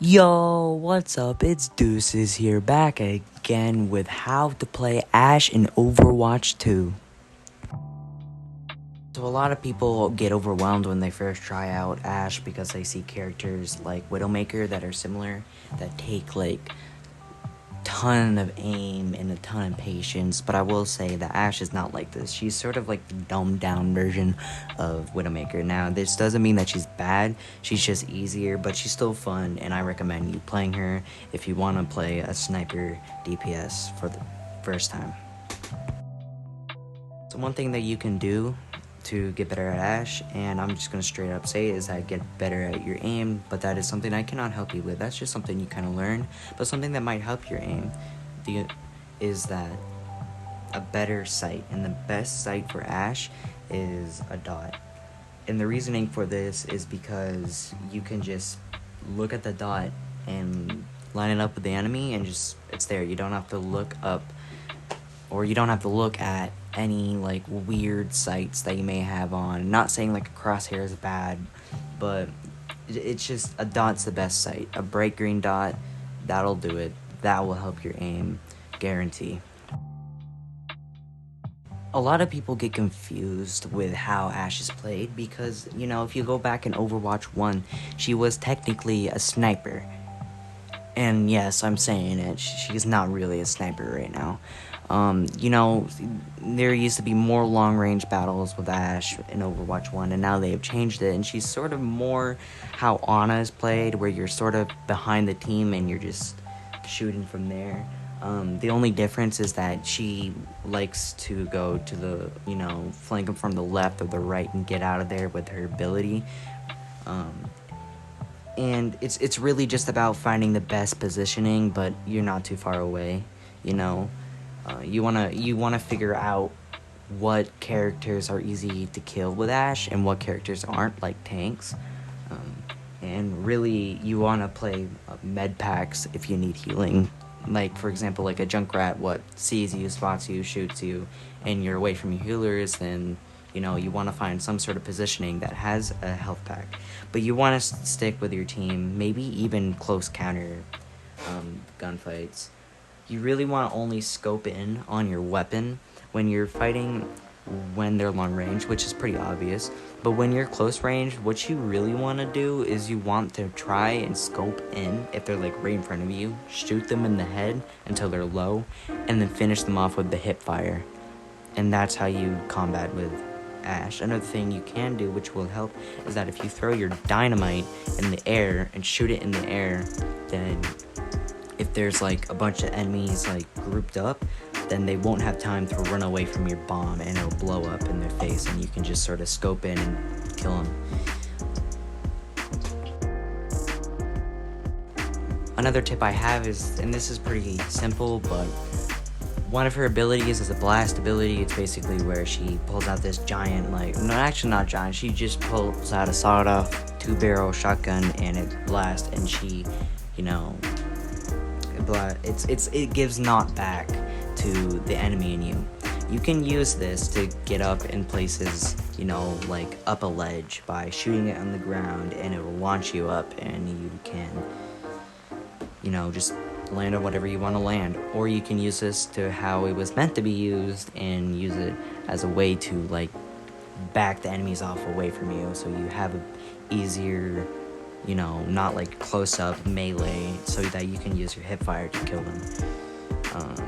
Yo, what's up? It's Deuces here, back again with how to play Ashe in Overwatch 2. So a lot of people get overwhelmed when they first try out Ashe because they see characters like Widowmaker that are similar, that take like ton of aim and a ton of patience, but I will say that Ashe is not like this. She's sort of like the dumbed down version of Widowmaker. Now, this doesn't mean that she's bad, she's just easier, but she's still fun, and I recommend you playing her if you want to play a sniper DPS for the first time. So one thing that you can do to get better at Ashe, and I'm just going to straight up say, is that get better at your aim, but that is something I cannot help you with. That's just something you kind of learn, but something that might help your aim is that a better sight, and the best sight for Ashe is a dot. And the reasoning for this is because you can just look at the dot and line it up with the enemy, and just it's there. You don't have to look up, or you don't have to look at any like weird sights that you may have on. Not saying like a crosshair is bad, but it's just a dot's the best sight. A bright green dot, that'll do it. That will help your aim, guarantee. A lot of people get confused with how Ashe is played because, you know, if you go back in Overwatch 1, she was technically a sniper. And yes, I'm saying it, she's not really a sniper right now. You know, there used to be more long-range battles with Ashe in Overwatch 1, and now they have changed it, and she's sort of more how Ana is played, where you're sort of behind the team and you're just shooting from there. The only difference is that she likes to go to the, you know, flank them from the left or the right and get out of there with her ability. And it's really just about finding the best positioning, but you're not too far away, you know. You wanna figure out what characters are easy to kill with Ashe and what characters aren't, like tanks. And really, you wanna play med packs if you need healing. Like, for example, like a Junkrat, sees you, spots you, shoots you, and you're away from your healers, then, you know, you want to find some sort of positioning that has a health pack. But you want to stick with your team, maybe even close counter gunfights. You really want to only scope in on your weapon when you're fighting when they're long range, which is pretty obvious. But when you're close range, what you really want to do is you want to try and scope in if they're like right in front of you, shoot them in the head until they're low, and then finish them off with the hip fire. And that's how you combat with Ashe. Another thing you can do, which will help, is that if you throw your dynamite in the air and shoot it in the air, then if there's like a bunch of enemies like grouped up, then they won't have time to run away from your bomb, and it'll blow up in their face, and you can just sort of scope in and kill them. Another tip I have is, and this is pretty simple, but one of her abilities is a blast ability. It's basically where she pulls out this giant, like, no, actually not giant, she just pulls out a sawed-off 2-barrel shotgun and it blasts, and she, you know, it gives knockback to the enemy in you. You can use this to get up in places, you know, like up a ledge by shooting it on the ground, and it will launch you up, and you can, you know, just land on whatever you want to land. Or you can use this to how it was meant to be used and use it as a way to like back the enemies off away from you, so you have a easier, you know, not like close up melee, so that you can use your hip fire to kill them.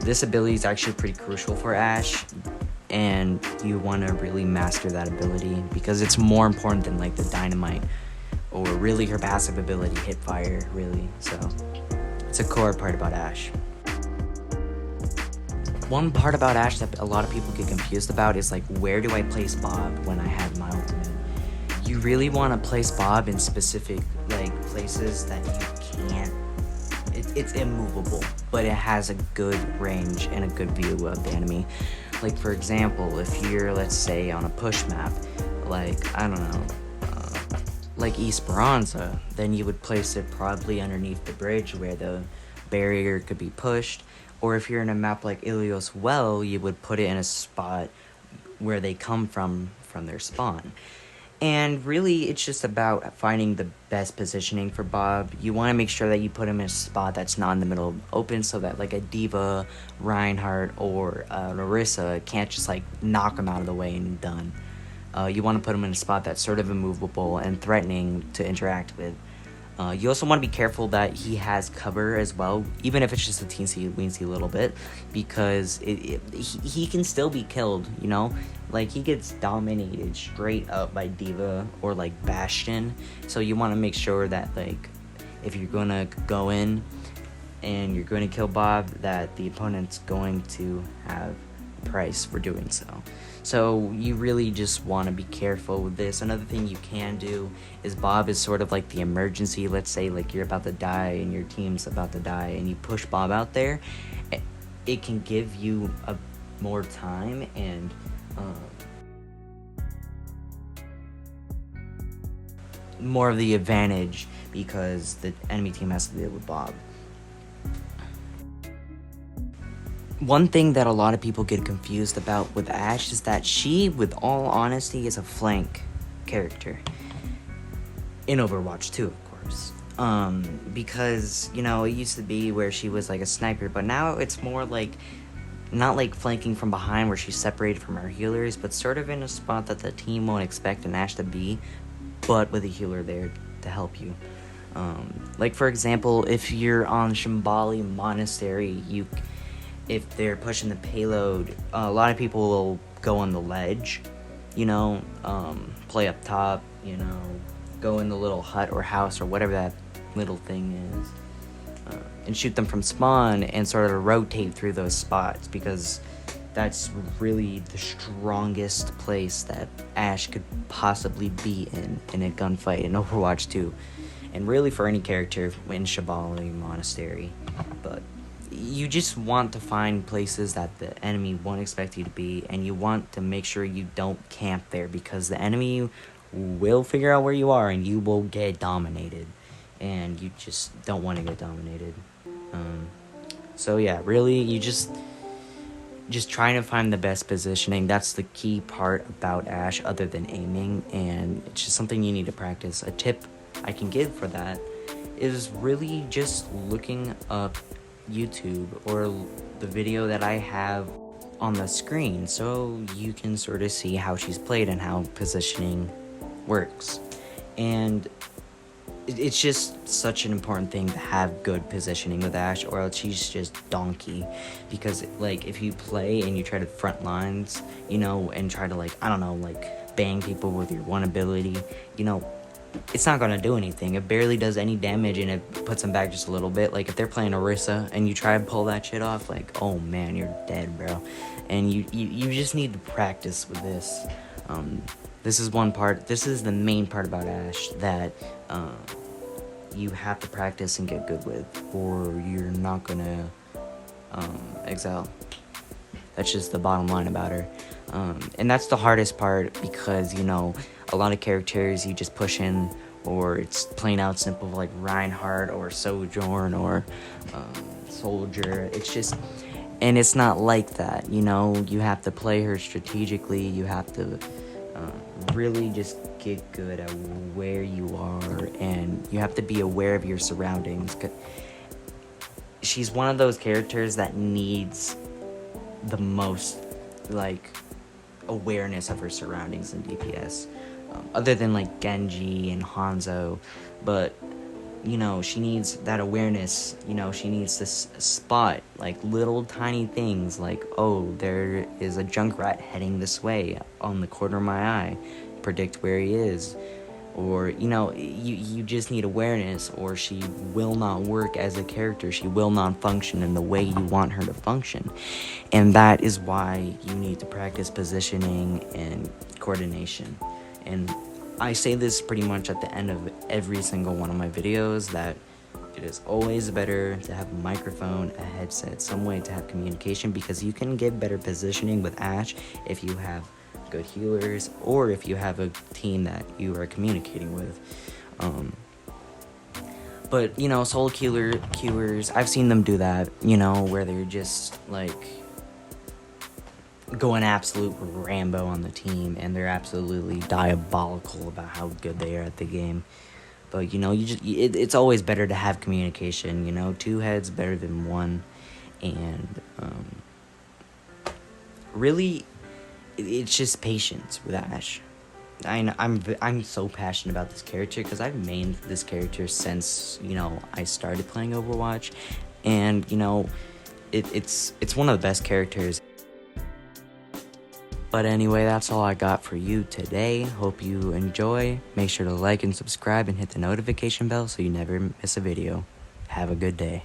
This ability is actually pretty crucial for Ashe, and you want to really master that ability because it's more important than like the dynamite or really her passive ability, hip fire, really. So it's a core part about Ashe. One part about Ashe that a lot of people get confused about is like, where do I place Bob when I have my ultimate? You really want to place Bob in specific like places that you can't. It's immovable, but it has a good range and a good view of the enemy. Like, for example, if you're, let's say, on a push map, like, I don't know, like Esperanza, then you would place it probably underneath the bridge where the barrier could be pushed. Or if you're in a map like Ilios Well, you would put it in a spot where they come from their spawn. And really, it's just about finding the best positioning for Bob. You want to make sure that you put him in a spot that's not in the middle open, so that like a Diva, Reinhardt, or Larissa can't just like knock him out of the way and done. You want to put him in a spot that's sort of immovable and threatening to interact with. You also want to be careful that he has cover as well, even if it's just a teensy little bit, because he can still be killed, you know? Like, he gets dominated straight up by Diva or, like, Bastion, so you want to make sure that, like, if you're going to go in and you're going to kill Bob, that the opponent's going to have a price for doing so. So you really just want to be careful with this. Another thing you can do is Bob is sort of like the emergency. Let's say like you're about to die and your team's about to die and you push Bob out there. It can give you more time and more of the advantage because the enemy team has to deal with Bob. One thing that a lot of people get confused about with Ashe is that she, with all honesty, is a flank character. In Overwatch 2, of course. Because, you know, it used to be where she was like a sniper, but now it's more like, not like flanking from behind where she's separated from her healers, but sort of in a spot that the team won't expect an Ashe to be, but with a healer there to help you. Like, for example, if you're on Shambali Monastery, if they're pushing the payload, a lot of people will go on the ledge, you know, play up top, you know, go in the little hut or house or whatever that little thing is, and shoot them from spawn and sort of rotate through those spots, because that's really the strongest place that Ashe could possibly be in a gunfight in Overwatch 2, and really for any character in Shambali Monastery. But you just want to find places that the enemy won't expect you to be, and you want to make sure you don't camp there, because the enemy will figure out where you are and you will get dominated, and you just don't want to get dominated. So yeah, really, you just trying to find the best positioning. That's the key part about Ashe, other than aiming, and it's just something you need to practice. A tip I can give for that is really just looking up YouTube or the video that I have on the screen, so you can sort of see how she's played and how positioning works. And it's just such an important thing to have good positioning with Ashe, or else she's just donkey. Because like if you play and you try to front lines, you know, and try to like, I don't know, like bang people with your one ability, you know, it's not gonna do anything. It barely does any damage, and it puts them back just a little bit. Like if they're playing Orisa and you try to pull that shit off, like, oh man, you're dead, bro. And you just need to practice with this. This is the main part about Ashe that you have to practice and get good with, or you're not gonna excel. That's just the bottom line about her. And that's the hardest part, because, you know, a lot of characters you just push in, or it's plain out simple like Reinhardt or Sojourn or Soldier. It's just, and it's not like that, you know. You have to play her strategically. You have to really just get good at where you are, and you have to be aware of your surroundings. She's one of those characters that needs the most, like, awareness of her surroundings in DPS, other than like Genji and Hanzo. But, you know, she needs that awareness. You know, she needs to spot like little tiny things, like, oh, there is a Junkrat heading this way on the corner of my eye, predict where he is. Or, you know, you just need awareness, or she will not work as a character. She will not function in the way you want her to function. And that is why you need to practice positioning and coordination. And I say this pretty much at the end of every single one of my videos, that it is always better to have a microphone, a headset, some way to have communication, because you can get better positioning with Ashe if you have good healers, or if you have a team that you are communicating with. But, you know, solo queuers, I've seen them do that, you know, where they're just like going absolute Rambo on the team, and they're absolutely diabolical about how good they are at the game. But it's always better to have communication. Two heads better than one, and really, it's just patience with Ashe. I'm so passionate about this character because I've mained this character since I started playing Overwatch, and it's one of the best characters. But anyway, that's all I got for you today. Hope you enjoy. Make sure to like and subscribe and hit the notification bell so you never miss a video. Have a good day.